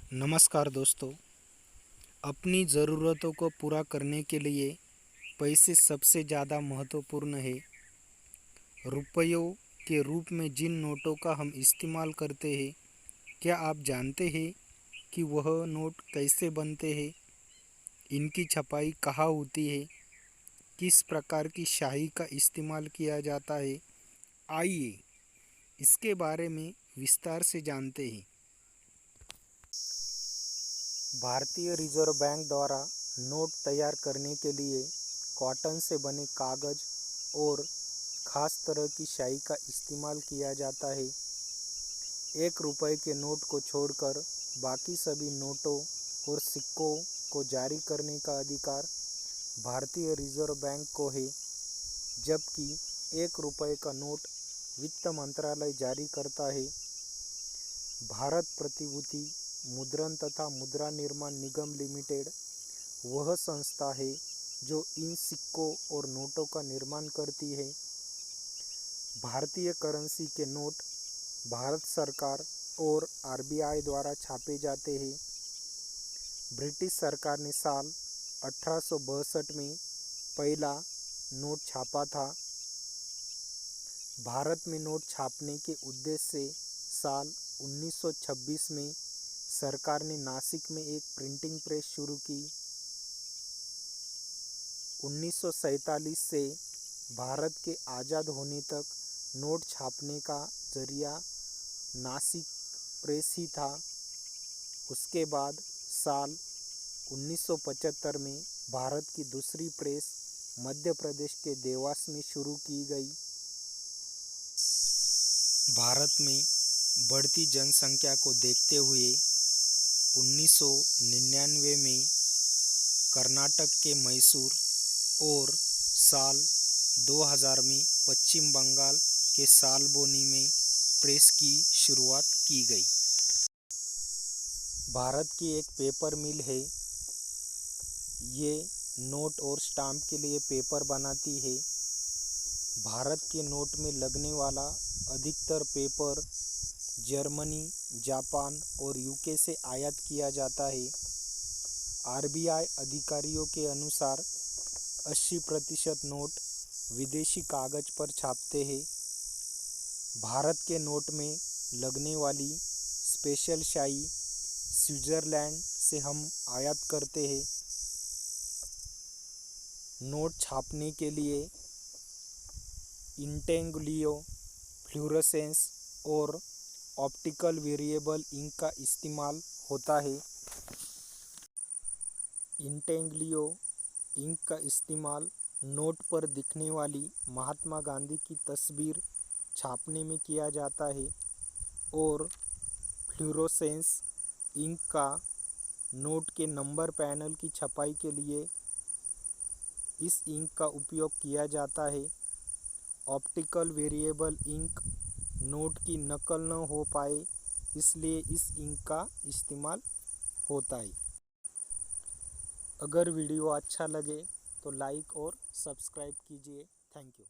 नमस्कार दोस्तों। अपनी ज़रूरतों को पूरा करने के लिए पैसे सबसे ज़्यादा महत्वपूर्ण है। रुपयों के रूप में जिन नोटों का हम इस्तेमाल करते हैं, क्या आप जानते हैं कि वह नोट कैसे बनते हैं? इनकी छपाई कहाँ होती है? किस प्रकार की स्याही का इस्तेमाल किया जाता है? आइए इसके बारे में विस्तार से जानते हैं। भारतीय रिजर्व बैंक द्वारा नोट तैयार करने के लिए कॉटन से बने कागज़ और ख़ास तरह की स्याही का इस्तेमाल किया जाता है। 1 रुपये के नोट को छोड़कर बाकी सभी नोटों और सिक्कों को जारी करने का अधिकार भारतीय रिजर्व बैंक को है, जबकि 1 रुपये का नोट वित्त मंत्रालय जारी करता है। भारत प्रतिभूति मुद्रण तथा मुद्रा निर्माण निगम लिमिटेड वह संस्था है जो इन सिक्कों और नोटों का निर्माण करती है। भारतीय करेंसी के नोट भारत सरकार और आरबीआई द्वारा छापे जाते हैं। ब्रिटिश सरकार ने साल 1862 में पहला नोट छापा था। भारत में नोट छापने के उद्देश्य से साल 1926 में सरकार ने नासिक में एक प्रिंटिंग प्रेस शुरू की। 1947 से भारत के आज़ाद होने तक नोट छापने का जरिया नासिक प्रेस ही था। उसके बाद साल 1975 में भारत की दूसरी प्रेस मध्य प्रदेश के देवास में शुरू की गई। भारत में बढ़ती जनसंख्या को देखते हुए 1999 में कर्नाटक के मैसूर और साल 2000 में पश्चिम बंगाल के सालबोनी में प्रेस की शुरुआत की गई। भारत की एक पेपर मिल है। ये नोट और स्टाम्प के लिए पेपर बनाती है। भारत के नोट में लगने वाला अधिकतर पेपर जर्मनी, जापान और यूके से आयात किया जाता है। आरबीआई अधिकारियों के अनुसार 80% नोट विदेशी कागज पर छापते हैं। भारत के नोट में लगने वाली स्पेशल स्याही स्विट्ज़रलैंड से हम आयात करते हैं। नोट छापने के लिए इंटेंग्लियो, फ्लोरोसेंस और ऑप्टिकल वेरिएबल इंक का इस्तेमाल होता है। इंटेंग्लियो इंक का इस्तेमाल नोट पर दिखने वाली महात्मा गांधी की तस्वीर छापने में किया जाता है और फ्लोरोसेंस इंक का नोट के नंबर पैनल की छपाई के लिए इस इंक का उपयोग किया जाता है। ऑप्टिकल वेरिएबल इंक नोट की नकल न हो पाए, इसलिए इस इंक का इस्तेमाल होता है। अगर वीडियो अच्छा लगे तो लाइक और सब्सक्राइब कीजिए। Thank you.